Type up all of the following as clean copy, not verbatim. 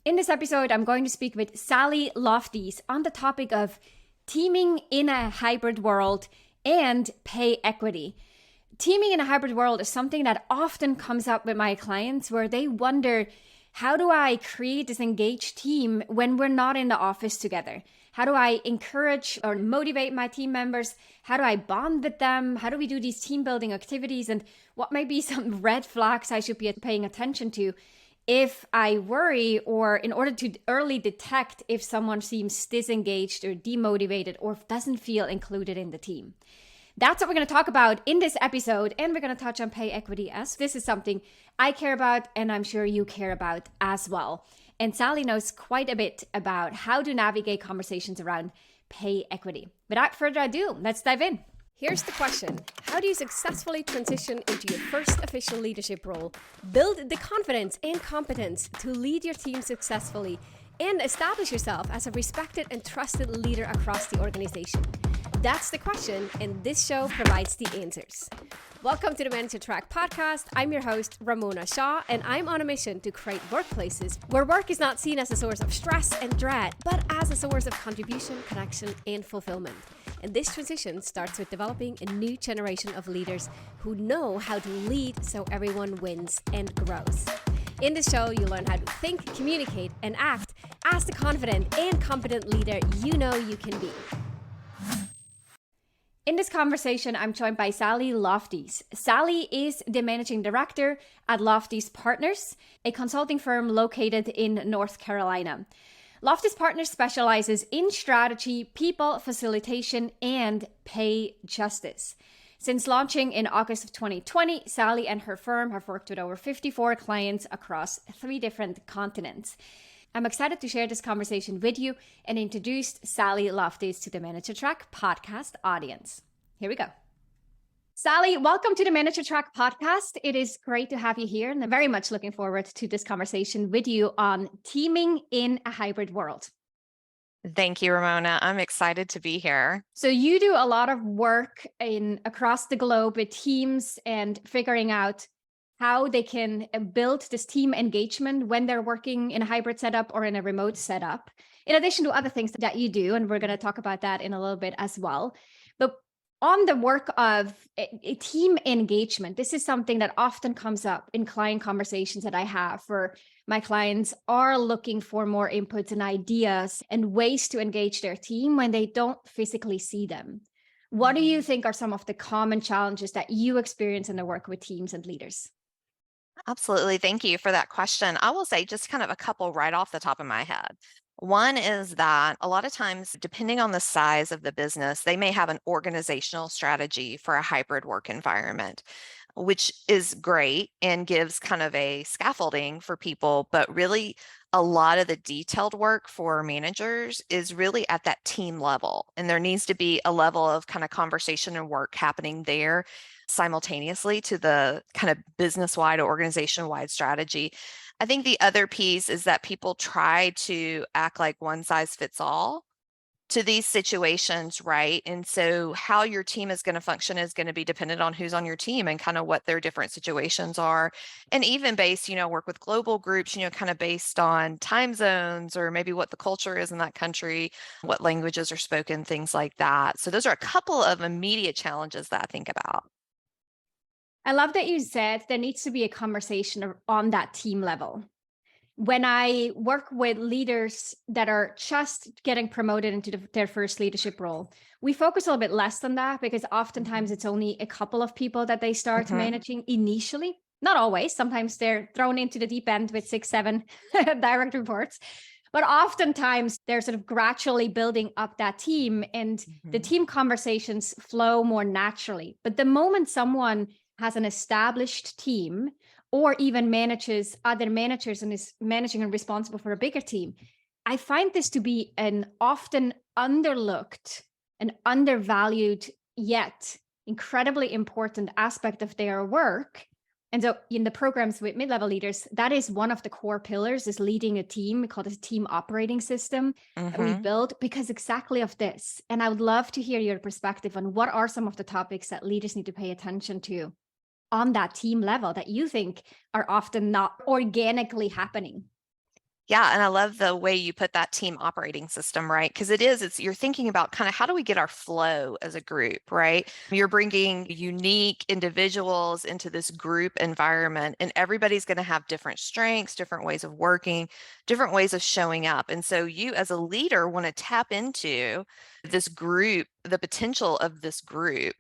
In this episode, I'm going to speak with Sally Loftis on the topic of teaming in a hybrid world and pay equity. Teaming in a hybrid world is something that often comes up with my clients where they wonder, how do I create this engaged team when we're not in the office together? How do I encourage or motivate my team members? How do I bond with them? How do we do these team building activities? And what might be some red flags I should be paying attention to if I worry, or in order to early detect if someone seems disengaged or demotivated or doesn't feel included in the team? That's what we're going to talk about in this episode, and we're going to touch on pay equity, as this is something I care about and I'm sure you care about as well. And Sally knows quite a bit about how to navigate conversations around pay equity. Without further ado, let's dive in. Here's the question. How do you successfully transition into your first official leadership role, build the confidence and competence to lead your team successfully, and establish yourself as a respected and trusted leader across the organization? That's the question, and this show provides the answers. Welcome to the Manager Track podcast. I'm your host, Ramona Shaw, and I'm on a mission to create workplaces where work is not seen as a source of stress and dread, but as a source of contribution, connection, and fulfillment. And this transition starts with developing a new generation of leaders who know how to lead so everyone wins and grows. In this show, you learn how to think, communicate, and act as the confident and competent leader you know you can be. In this conversation, I'm joined by Sally Loftis. Sally is the managing director at Loftis Partners, a consulting firm located in North Carolina. Loftis Partners specializes in strategy, people facilitation, and pay justice. Since launching in August of 2020, Sally and her firm have worked with over 54 clients across 3 different continents. I'm excited to share this conversation with you and introduce Sally Loftis to the Manager Track podcast audience. Here we go. Sally, welcome to the Manager Track podcast. It is great to have you here, and I'm very much looking forward to this conversation with you on teaming in a hybrid world. Thank you, Ramona. I'm excited to be here. So you do a lot of work across the globe with teams and figuring out how they can build this team engagement when they're working in a hybrid setup or in a remote setup, in addition to other things that you do. And we're going to talk about that in a little bit as well. But on the work of a team engagement, this is something that often comes up in client conversations that I have, where my clients are looking for more inputs and ideas and ways to engage their team when they don't physically see them. What do you think are some of the common challenges that you experience in the work with teams and leaders? Absolutely. Thank you for that question. I will say just kind of a couple right off the top of my head. One is that a lot of times, depending on the size of the business, they may have an organizational strategy for a hybrid work environment, which is great and gives kind of a scaffolding for people. But really, a lot of the detailed work for managers is really at that team level. And there needs to be a level of kind of conversation and work happening there simultaneously to the kind of business-wide or organization-wide strategy. I think the other piece is that people try to act like one size fits all to these situations, right? And so how your team is going to function is going to be dependent on who's on your team and kind of what their different situations are. And even based, work with global groups, kind of based on time zones or maybe what the culture is in that country, what languages are spoken, things like that. So those are a couple of immediate challenges that I think about. I love that you said there needs to be a conversation on that team level. When I work with leaders that are just getting promoted into their first leadership role, we focus a little bit less on that because oftentimes it's only a couple of people that they start managing initially. Not always. Sometimes they're thrown into the deep end with 6, 7 direct reports. But oftentimes they're sort of gradually building up that team, and the team conversations flow more naturally. But the moment someone has an established team or even manages other managers and is managing and responsible for a bigger team, I find this to be an often underlooked and undervalued yet incredibly important aspect of their work. And so in the programs with mid-level leaders, that is one of the core pillars, is leading a team. We call it a team operating system that we build because exactly of this. And I would love to hear your perspective on what are some of the topics that leaders need to pay attention to on that team level that you think are often not organically happening. Yeah, and I love the way you put that team operating system, right? Because you're thinking about kind of how do we get our flow as a group, right? You're bringing unique individuals into this group environment, and everybody's going to have different strengths, different ways of working, different ways of showing up. And so you as a leader want to tap into this group, the potential of this group.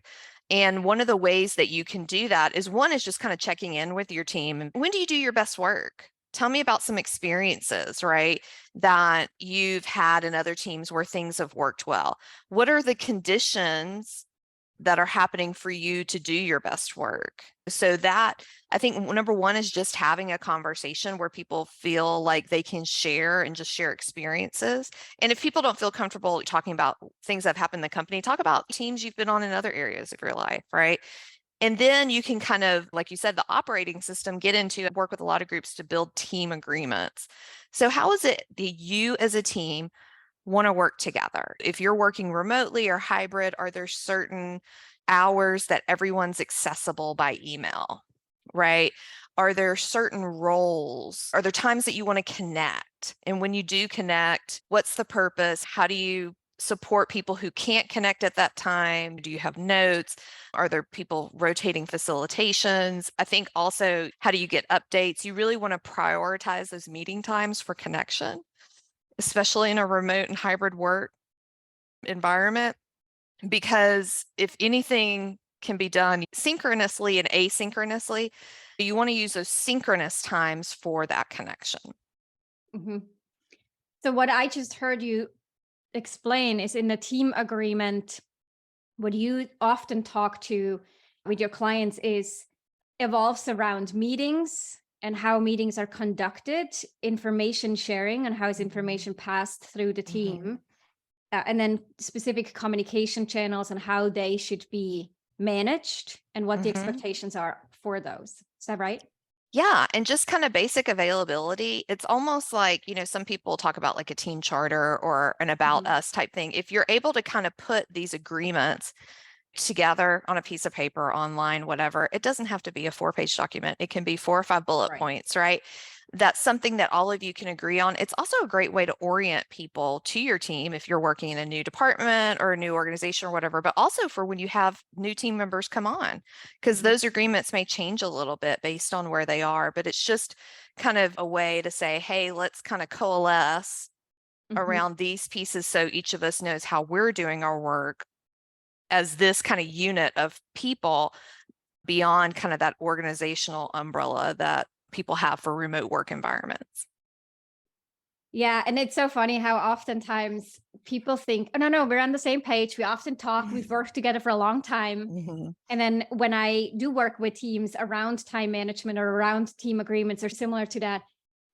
And one of the ways that you can do that is one is just kind of checking in with your team. And when do you do your best work? Tell me about some experiences, right, that you've had in other teams where things have worked well. What are the conditions that are happening for you to do your best work? So that I think number one is just having a conversation where people feel like they can share and just share experiences. And if people don't feel comfortable talking about things that have happened in the company, talk about teams you've been on in other areas of your life, right? And then you can kind of, like you said, the operating system, get into and work with a lot of groups to build team agreements. So how is it that you as a team want to work together? If you're working remotely or hybrid, are there certain hours that everyone's accessible by email, right? Are there certain roles? Are there times that you want to connect? And when you do connect, what's the purpose? How do you support people who can't connect at that time? Do you have notes? Are there people rotating facilitations? I think also, how do you get updates? You really want to prioritize those meeting times for connection, especially in a remote and hybrid work environment, because if anything can be done synchronously and asynchronously, you want to use those synchronous times for that connection. Mhm. So what I just heard you explain is in the team agreement, what you often talk to with your clients is evolves around meetings and how meetings are conducted, information sharing and how is information passed through the team, and then specific communication channels and how they should be managed and what the expectations are for those. Is that right? Yeah, and just kind of basic availability. It's almost like, some people talk about like a team charter or an about us type thing. If you're able to kind of put these agreements together on a piece of paper, online, whatever, it doesn't have to be a 4-page document. It can be 4 or 5 bullet Right. points, right? That's something that all of you can agree on. It's also a great way to orient people to your team if you're working in a new department or a new organization or whatever, but also for when you have new team members come on, because those agreements may change a little bit based on where they are, but it's just kind of a way to say, hey, let's kind of coalesce around these pieces so each of us knows how we're doing our work as this kind of unit of people beyond kind of that organizational umbrella that people have for remote work environments. Yeah, and it's so funny how oftentimes people think, oh, no, we're on the same page. We often talk, we've worked together for a long time. And then when I do work with teams around time management or around team agreements or similar to that,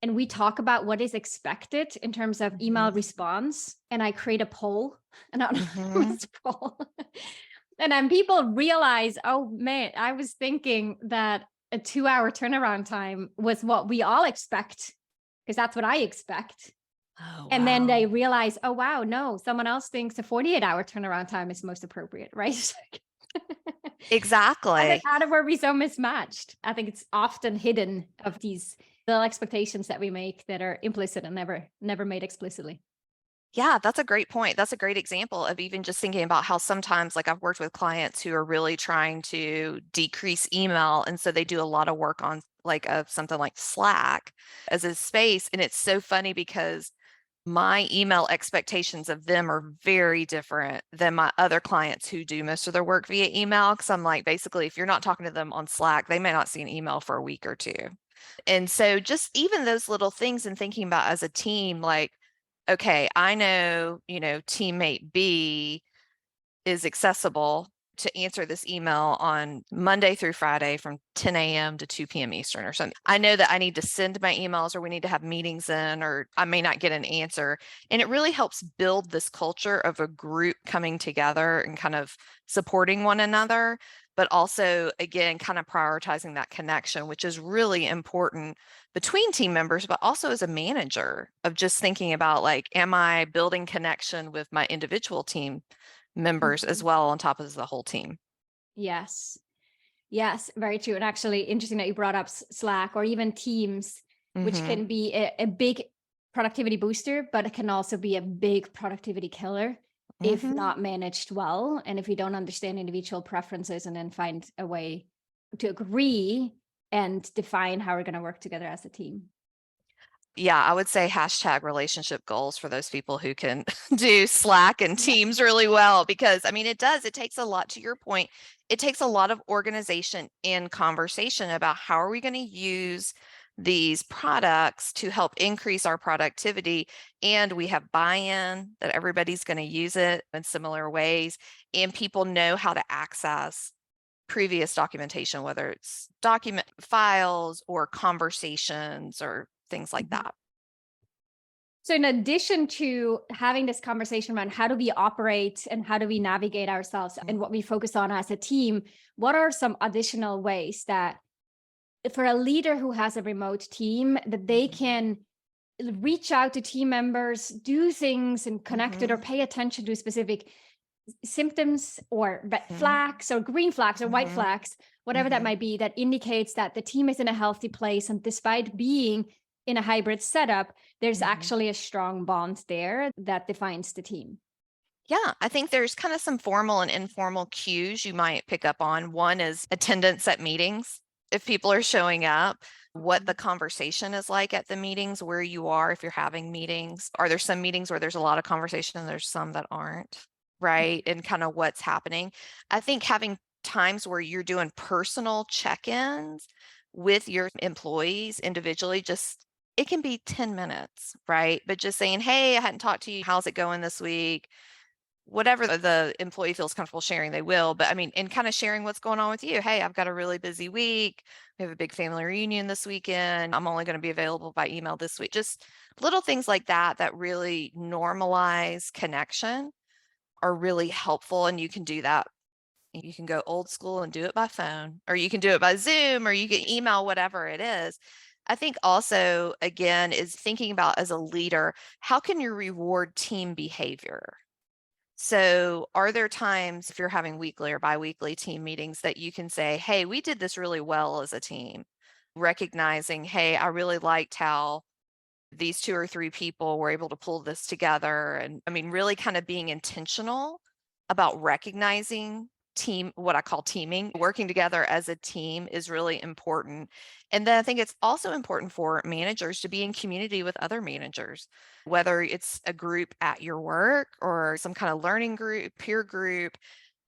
and we talk about what is expected in terms of email response, and I create a poll, an anonymous poll. And then people realize, oh man, I was thinking that a 2-hour turnaround time was what we all expect, because that's what I expect. Oh, And then they wow. realize, oh, wow, no, someone else thinks a 48-hour turnaround time is most appropriate, right? Exactly. How do we so mismatched? I think it's often hidden of these little expectations that we make that are implicit and never made explicitly. Yeah, that's a great point. That's a great example of even just thinking about how sometimes, like I've worked with clients who are really trying to decrease email. And so they do a lot of work on like something like Slack as a space. And it's so funny because my email expectations of them are very different than my other clients who do most of their work via email. Cause I'm like, basically, if you're not talking to them on Slack, they may not see an email for a week or two. And so just even those little things and thinking about as a team, like, okay, I know, teammate B is accessible to answer this email on Monday through Friday from 10 a.m. to 2 p.m. Eastern or something. I know that I need to send my emails or we need to have meetings in, or I may not get an answer. And it really helps build this culture of a group coming together and kind of supporting one another, but also, again, kind of prioritizing that connection, which is really important between team members, but also as a manager of just thinking about like, am I building connection with my individual team members as well on top of the whole team? Yes. Yes, very true. And actually, interesting that you brought up Slack or even Teams, which Mm-hmm. can be a big productivity booster, but it can also be a big productivity killer if Mhm. not managed well. And if we don't understand individual preferences and then find a way to agree and define how we're going to work together as a team. Yeah, I would say hashtag relationship goals for those people who can do Slack and Yeah. Teams really well, because I mean, it does, it takes a lot, to your point, it takes a lot of organization and conversation about how are we going to use these products to help increase our productivity. And we have buy-in that everybody's going to use it in similar ways. And people know how to access previous documentation, whether it's document files or conversations or things like Mhm. that. So, in addition to having this conversation around how do we operate and how do we navigate ourselves and what we focus on as a team, what are some additional ways that for a leader who has a remote team that they can reach out to team members, do things and connect it or Mhm, pay attention to specific symptoms or red mhm, flags or green flags or white mhm, flags, whatever that mhm, might be, that indicates that the team is in a healthy place. And despite being in a hybrid setup, there's mhm. actually a strong bond there that defines the team. Yeah, I think there's kind of some formal and informal cues you might pick up on. One is attendance at meetings. If people are showing up, what the conversation is like at the meetings, where you are, if you're having meetings. Are there some meetings where there's a lot of conversation and there's some that aren't, right? And kind of what's happening. I think having times where you're doing personal check-ins with your employees individually, just it can be 10 minutes, right? But just saying, hey, I hadn't talked to you. How's it going this week? Whatever the employee feels comfortable sharing, they will. But I mean, and kind of sharing what's going on with you. Hey, I've got a really busy week. We have a big family reunion this weekend. I'm only going to be available by email this week. Just little things like that that really normalize connection are really helpful. And you can do that. You can go old school and do it by phone, or you can do it by Zoom, or you can email, whatever it is. I think also, again, is thinking about as a leader, how can you reward team behavior? So, are there times if you're having weekly or biweekly team meetings that you can say, hey, we did this really well as a team, recognizing, hey, I really liked how these two or three people were able to pull this together. And I mean, really kind of being intentional about recognizing team, what I call teaming, working together as a team is really important. And then I think it's also important for managers to be in community with other managers, whether it's a group at your work or some kind of learning group, peer group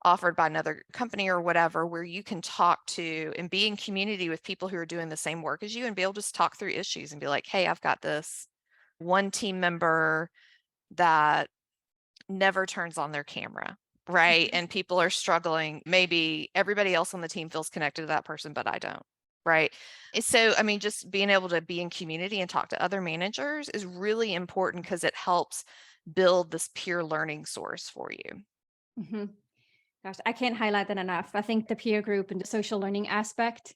offered by another company or whatever, where you can talk to and be in community with people who are doing the same work as you and be able to just talk through issues and be like, hey, I've got this one team member that never turns on their camera, right? And people are struggling. Maybe everybody else on the team feels connected to that person, but I don't, right? And so, I mean, just being able to be in community and talk to other managers is really important because it helps build this peer learning source for you. Hmm. Gosh, I can't highlight that enough. I think the peer group and the social learning aspect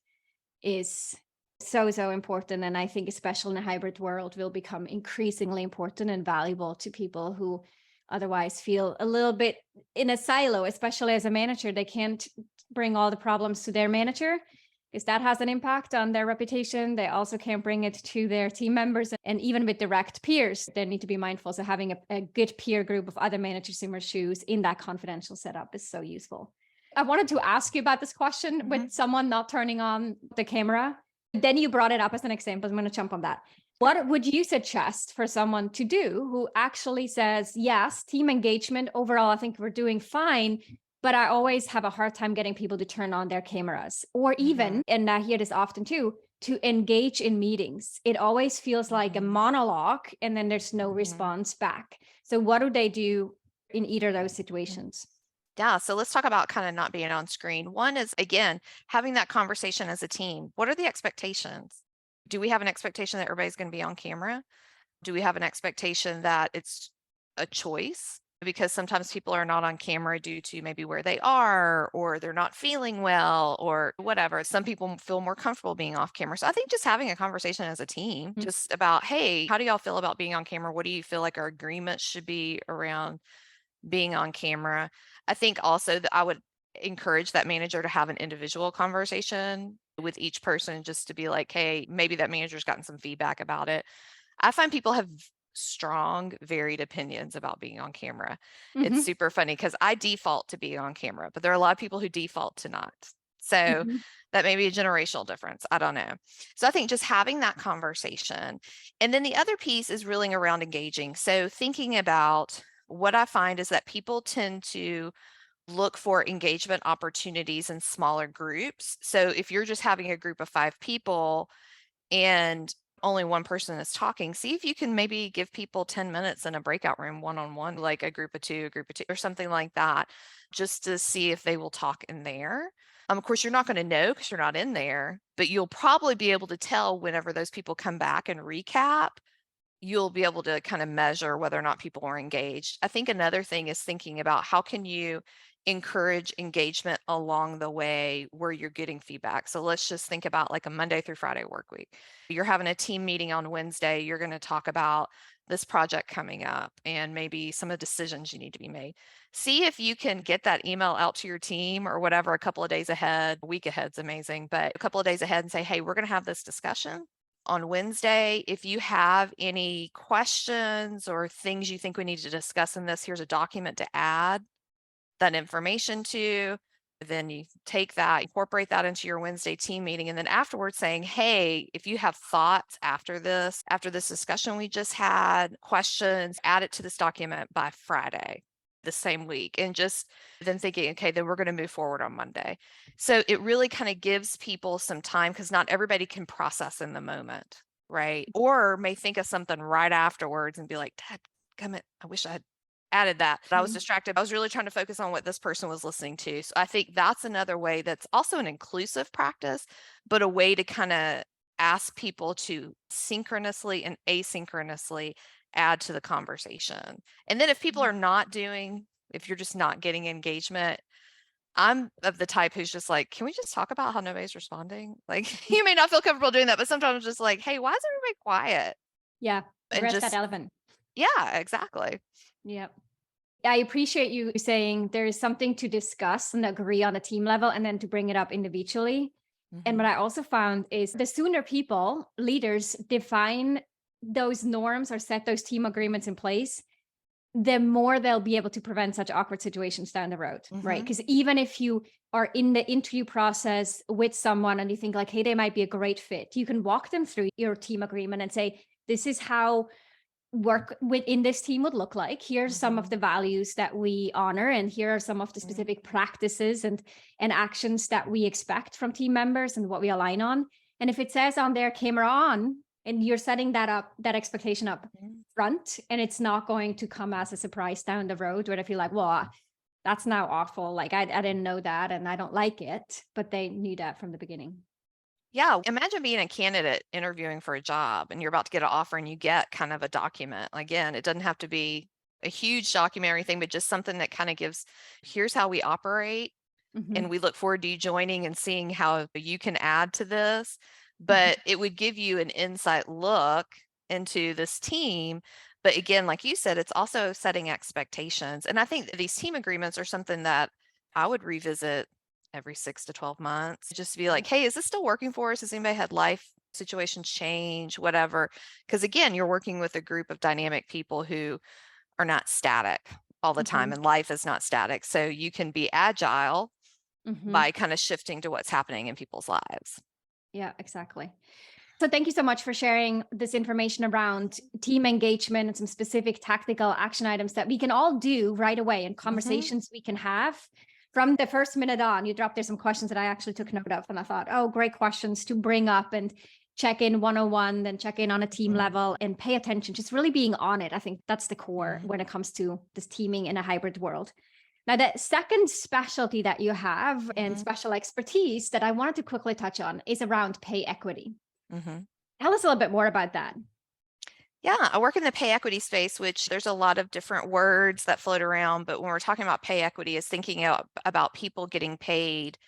is so important, and I think especially in a hybrid world will become increasingly important and valuable to people who otherwise feel a little bit in a silo, especially as a manager. They can't bring all the problems to their manager because that has an impact on their reputation. They also can't bring it to their team members, and even with direct peers they need to be mindful. So having a good peer group of other managers in their shoes in that confidential setup is so useful. I wanted to ask you about this question Mhm. with someone not turning on the camera. Then you brought it up as an example. I'm going to jump on that. What would you suggest for someone to do who actually says, yes, team engagement overall, I think we're doing fine, but I always have a hard time getting people to turn on their cameras, or Mhm. even, and I hear this often too, to engage in meetings. It always feels like a Mhm. monologue and then there's no Mhm. response back. So what do they do in either of those Mhm. situations? Yeah, so let's talk about kind of not being on screen. One is, again, having that conversation as a team. What are the expectations? Do we have an expectation that everybody's going to be on camera? Do we have an expectation that it's a choice? Because sometimes people are not on camera due to maybe where they are, or they're not feeling well, or whatever. Some people feel more comfortable being off camera. So I think just having a conversation as a team, Mm. just about, hey, how do y'all feel about being on camera? What do you feel like our agreement should be around being on camera? I think also that I would encourage that manager to have an individual conversation with each person, just to be like, hey, maybe that manager's gotten some feedback about it. I find people have strong, varied opinions about being on camera. It's Mhm. super funny because I default to being on camera, but there are a lot of people who default to not. So Mhm. that may be a generational difference. I don't know. So I think just having that conversation. And then the other piece is really around engaging. So thinking about what I find is that people tend to look for engagement opportunities in smaller groups. So if you're just having a group of 5 people and only one person is talking, see if you can maybe give people 10 minutes in a breakout room one-on-one, like a group of two, or something like that, just to see if they will talk in there. Of course, you're not going to know because you're not in there, but you'll probably be able to tell whenever those people come back and recap. You'll be able to kind of measure whether or not people are engaged. I think another thing is thinking about how can you encourage engagement along the way where you're getting feedback. So let's just think about like a Monday through Friday work week. You're having a team meeting on Wednesday. You're going to talk about this project coming up and maybe some of the decisions you need to be made. See if you can get that email out to your team or whatever a couple of days ahead. A week ahead's amazing, but a couple of days ahead and say, hey, we're going to have this discussion on Wednesday. If you have any questions or things you think we need to discuss in this, here's a document to add that information to. Then you take that, incorporate that into your Wednesday team meeting. And then afterwards saying, hey, if you have thoughts after this discussion we just had, questions, add it to this document by Friday the same week. And just then thinking, okay, then we're going to move forward on Monday. So it really kind of gives people some time because not everybody can process in the moment, right? Or may think of something right afterwards and be like, Dad, I wish I had added that. But I was Mhm. distracted. I was really trying to focus on what this person was listening to. So I think that's another way that's also an inclusive practice, but a way to kind of ask people to synchronously and asynchronously add to the conversation. And then if people are not doing, if you're just not getting engagement, I'm of the type who's just like, can we just talk about how nobody's responding? Like, you may not feel comfortable doing that, but sometimes I'm just like, hey, why is everybody quiet? Yeah, And address that just, elephant. yeah, exactly. Yep. I appreciate you saying there is something to discuss and agree on a team level and then to bring it up individually. And what Mhm. I also found is the sooner people, leaders, define those norms or set those team agreements in place, the more they'll be able to prevent such awkward situations down the road, right? Mhm. Because even if you are in the interview process with someone and you think like, hey, they might be a great fit, you can walk them through your team agreement and say, this is how work within this team would look like. Here's some of Mhm. the values that we honor, and here are some of the Mhm. specific practices and actions that we expect from team members and what we align on. And if it says on there camera on, and you're setting that up, that expectation up Mhm. front, and it's not going to come as a surprise down the road where they feel like, well, that's now awful. Like I didn't know that and I don't like it, but they knew that from the beginning. Yeah, imagine being a candidate interviewing for a job and you're about to get an offer and you get kind of a document. Again, it doesn't have to be a huge document or anything, but just something that kind of gives, here's how we operate. And Mhm. we look forward to you joining and seeing how you can add to this. Mhm. But it would give you an insight look into this team. But again, like you said, it's also setting expectations. And I think that these team agreements are something that I would revisit every 6 to 12 months, just to be like, hey, is this still working for us? Has anybody had life situations change, whatever? Because again, you're working with a group of dynamic people who are not static all the time, Mhm. and life is not static. So you can be agile Mhm. by kind of shifting to what's happening in people's lives. Yeah, exactly. So thank you so much for sharing this information around team engagement and some specific tactical action items that we can all do right away and Mhm. conversations we can have from the first minute on. You dropped there some questions that I actually took note of and I thought, oh, great questions to bring up and check in 101, then check in on a team Mhm. level and pay attention, just really being on it. I think that's the core Mhm. when it comes to this teaming in a hybrid world. Now, the second specialty that you have and Mhm. special expertise that I wanted to quickly touch on is around pay equity. Mhm. Tell us a little bit more about that. Yeah, I work in the pay equity space, which there's a lot of different words that float around. But when we're talking about pay equity, is thinking about people getting paid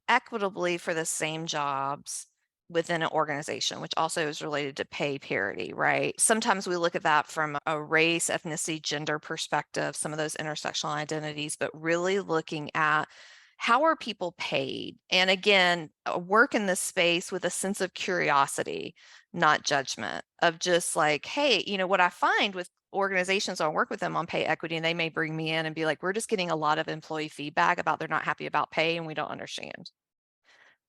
equitably for the same jobs within an organization, which also is related to pay parity, right? Sometimes we look at that from a race, ethnicity, gender perspective, some of those intersectional identities, but really looking at how are people paid? And again, work in this space with a sense of curiosity, not judgment, of just like, hey, what I find with organizations, I'll work with them on pay equity, and they may bring me in and be like, we're just getting a lot of employee feedback about they're not happy about pay and we don't understand.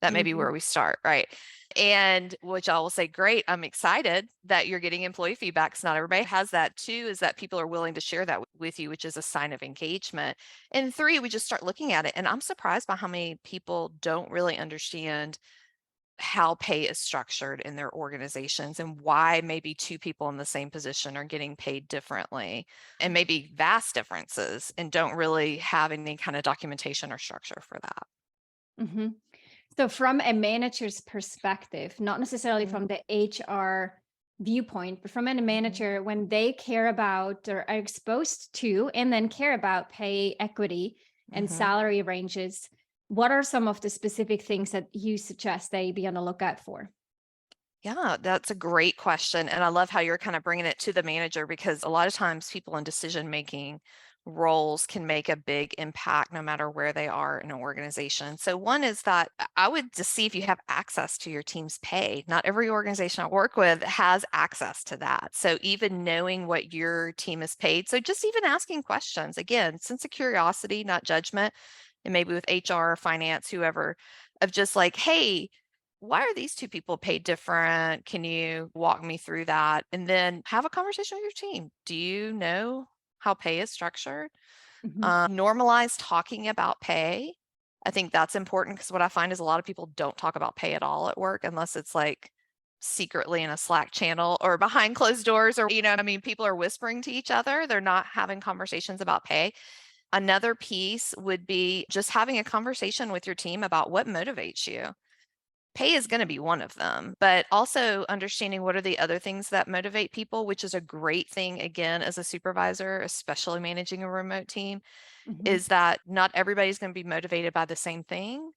That may be Mhm. where we start, right? And which I will say, great, I'm excited that you're getting employee feedback. 'Cause not everybody has that. Two is that people are willing to share that with you, which is a sign of engagement. And three, we just start looking at it. And I'm surprised by how many people don't really understand how pay is structured in their organizations and why maybe two people in the same position are getting paid differently and maybe vast differences and don't really have any kind of documentation or structure for that. Mhm. So from a manager's perspective, not necessarily Mhm, from the HR viewpoint, but from a mhm, manager, when they care about or are exposed to and then care about pay equity and mhm. salary ranges, what are some of the specific things that you suggest they be on the lookout for? Yeah, that's a great question. And I love how you're kind of bringing it to the manager because a lot of times people in decision making roles can make a big impact no matter where they are in an organization. So, one is that I would just see if you have access to your team's pay. Not every organization I work with has access to that. So, even knowing what your team is paid. So, just even asking questions again, sense of curiosity, not judgment. And maybe with HR, finance, whoever, of just like, hey, why are these two people paid different? Can you walk me through that? And then have a conversation with your team. Do you know how pay is structured? Mhm. Normalize talking about pay. I think that's important because what I find is a lot of people don't talk about pay at all at work unless it's like secretly in a Slack channel or behind closed doors, or, I mean, people are whispering to each other. They're not having conversations about pay. Another piece would be just having a conversation with your team about what motivates you. Pay is going to be one of them, but also understanding what are the other things that motivate people, which is a great thing, again, as a supervisor, especially managing a remote team, Mhm. is that not everybody's going to be motivated by the same thing.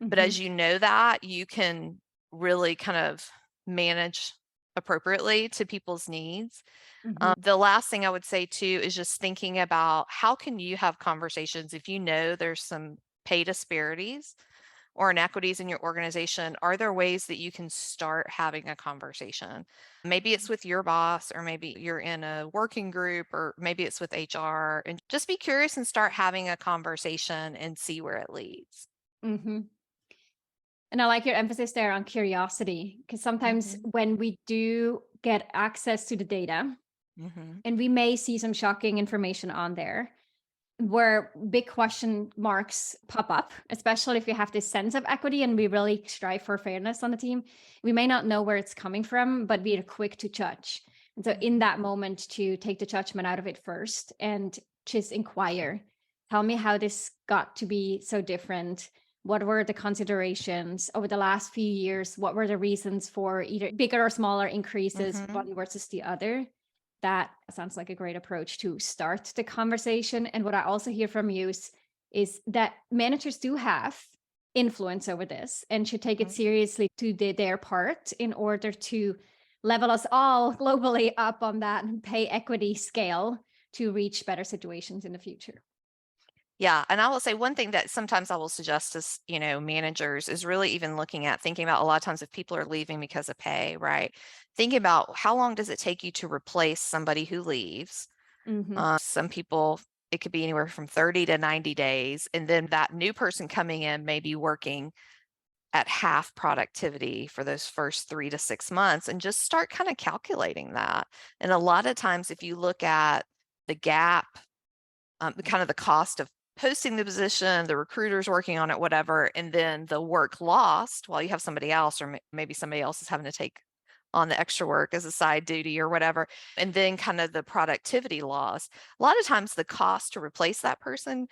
But Mhm. as you know that, you can really kind of manage appropriately to people's needs. Mhm. The last thing I would say too is just thinking about how can you have conversations if you know there's some pay disparities or inequities in your organization. Are there ways that you can start having a conversation? Maybe it's with your boss, or maybe you're in a working group, or maybe it's with HR, and just be curious and start having a conversation and see where it leads. Mhm. And I like your emphasis there on curiosity, because sometimes Hmm. when we do get access to the data, Hmm. and we may see some shocking information on there where big question marks pop up, especially if we have this sense of equity and we really strive for fairness on the team. We may not know where it's coming from, but we are quick to judge. And so, in that moment, to take the judgment out of it first and just inquire, tell me how this got to be so different. What were the considerations over the last few years? What were the reasons for either bigger or smaller increases, Hmm. one versus the other? That sounds like a great approach to start the conversation. And what I also hear from you is that managers do have influence over this and should take it Hmm. seriously to their part in order to level us all globally up on that pay equity scale to reach better situations in the future. Yeah, and I will say one thing that sometimes I will suggest as, managers is really even looking at thinking about a lot of times if people are leaving because of pay, right? Thinking about how long does it take you to replace somebody who leaves? Hmm. Some people, it could be anywhere from 30 to 90 days. And then that new person coming in may be working at half productivity for those first 3 to 6 months, and just start kind of calculating that. And a lot of times, if you look at the gap, the kind of the cost of posting the position, the recruiters working on it, whatever, and then the work lost while you have somebody else, or maybe somebody else is having to take on the extra work as a side duty or whatever, and then kind of the productivity loss. A lot of times, the cost to replace that person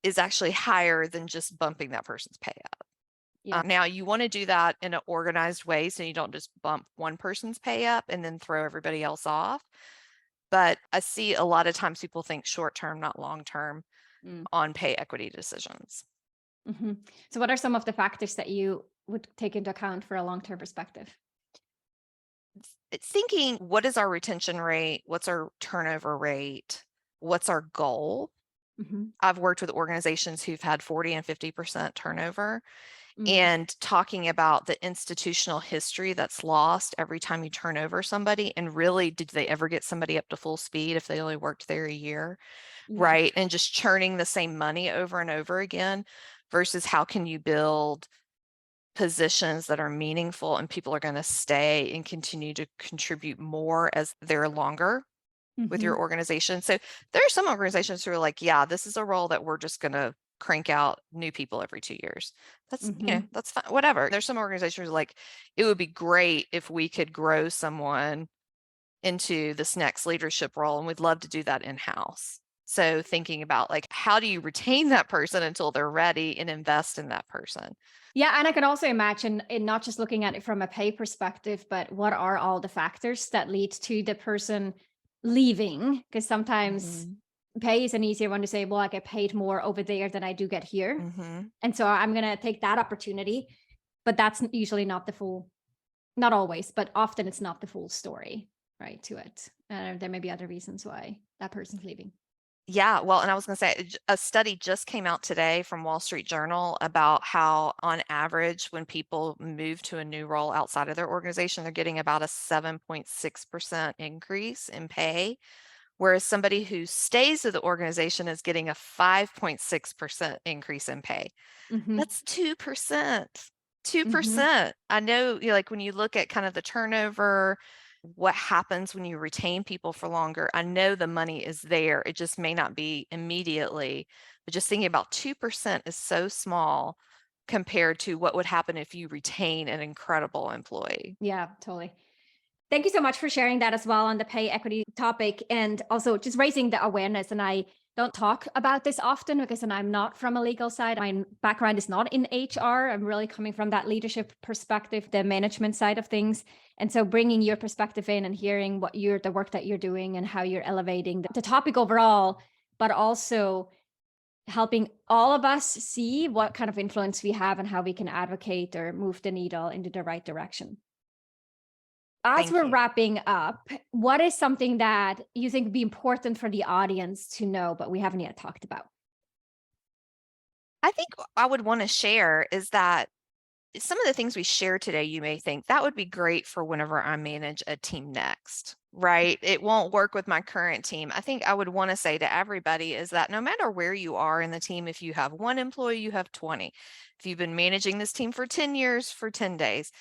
is actually higher than just bumping that person's pay up. Yeah. Now, you want to do that in an organized way so you don't just bump one person's pay up and then throw everybody else off. But I see a lot of times people think short term, not long term, Mm. on pay equity decisions. Hmm. So, what are some of the factors that you would take into account for a long term perspective? It's thinking, what is our retention rate? What's our turnover rate? What's our goal? Mm-hmm. I've worked with organizations who've had 40 and 50% turnover, Mm-hmm. and talking about the institutional history that's lost every time you turn over somebody. And really, did they ever get somebody up to full speed if they only worked there a year? Yeah. Right. And just churning the same money over and over again versus how can you build positions that are meaningful and people are going to stay and continue to contribute more as they're longer with Mm-hmm. your organization. So there are some organizations who are like, yeah, this is a role that we're just going to crank out new people every 2 years. That's, Mm-hmm. that's fine, whatever. There's some organizations like, it would be great if we could grow someone into this next leadership role, and we'd love to do that in-house. So thinking about like, how do you retain that person until they're ready and invest in that person? Yeah, and I can also imagine in not just looking at it from a pay perspective, but what are all the factors that lead to the person leaving? Because sometimes pay is an easier one to say, well, I get paid more over there than I do get here. Mm-hmm. And so I'm going to take that opportunity. But that's usually not the full, not always, but often it's not the full story, right, to it. There may be other reasons why that person's leaving. Yeah, well, and I was going to say a study just came out today from Wall Street Journal about how, on average, when people move to a new role outside of their organization, they're getting about a 7.6% increase in pay, whereas somebody who stays with the organization is getting a 5.6% increase in pay. Mm-hmm. That's 2%. Mm-hmm. 2%. I know, like when you look at kind of the turnover, what happens when you retain people for longer, I know the money is there. It just may not be immediately, but just thinking about 2% is so small compared to what would happen if you retain an incredible employee. Yeah, totally. Thank you so much for sharing that as well on the pay equity topic, and also just raising the awareness. And I don't talk about this often because I'm not from a legal side. My background is not in HR. I'm really coming from that leadership perspective, the management side of things. And so bringing your perspective in and hearing the work that you're doing and how you're elevating the topic overall, but also helping all of us see what kind of influence we have and how we can advocate or move the needle into the right direction. As Thank we're you. wrapping up, what is something that you think would be important for the audience to know, but we haven't yet talked about? I think I would want to share is that some of the things we shared today, you may think that would be great for whenever I manage a team next, right? It won't work with my current team. I think I would want to say to everybody is that no matter where you are in the team, if you have one employee, you have 20. If you've been managing this team for 10 years, for 10 days,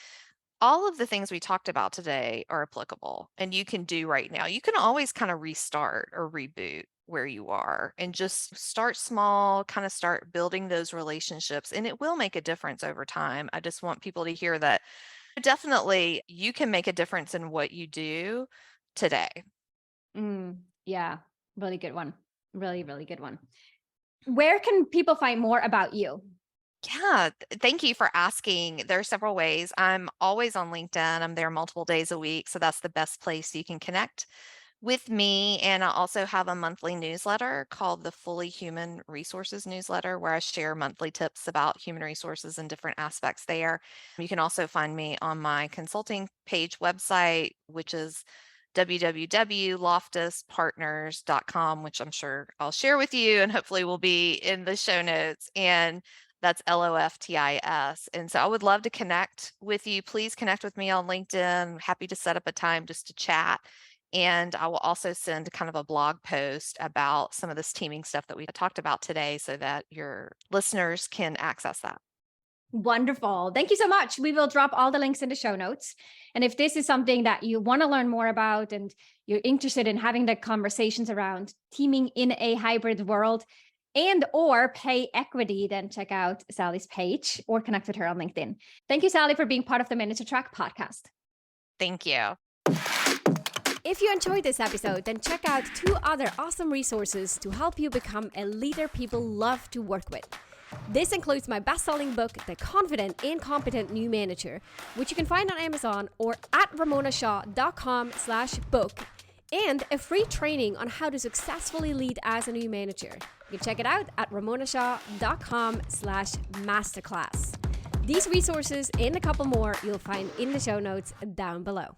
all of the things we talked about today are applicable and you can do right now. You can always kind of restart or reboot where you are and just start small, kind of start building those relationships, and it will make a difference over time. I just want people to hear that definitely you can make a difference in what you do today. Yeah, really good one. Really, really good one. Where can people find more about you? Yeah, thank you for asking. There are several ways. I'm always on LinkedIn. I'm there multiple days a week, so that's the best place you can connect with me. And I also have a monthly newsletter called the Fully Human Resources newsletter, where I share monthly tips about human resources and different aspects there. You can also find me on my consulting page website, which is www.loftispartners.com, which I'm sure I'll share with you and hopefully will be in the show notes. And that's Loftis. And so I would love to connect with you. Please connect with me on LinkedIn. Happy to set up a time just to chat. And I will also send kind of a blog post about some of this teaming stuff that we talked about today so that your listeners can access that. Wonderful. Thank you so much. We will drop all the links in the show notes. And if this is something that you want to learn more about and you're interested in having the conversations around teaming in a hybrid world and or pay equity, then check out Sally's page or connect with her on LinkedIn. Thank you, Sally, for being part of the Minute to Track podcast. Thank you. If you enjoyed this episode, then check out 2 other awesome resources to help you become a leader people love to work with. This includes my best-selling book, The Confident and Competent New Manager, which you can find on Amazon or at ramonashaw.com/book, and a free training on how to successfully lead as a new manager. You can check it out at ramonashaw.com/masterclass. These resources and a couple more you'll find in the show notes down below.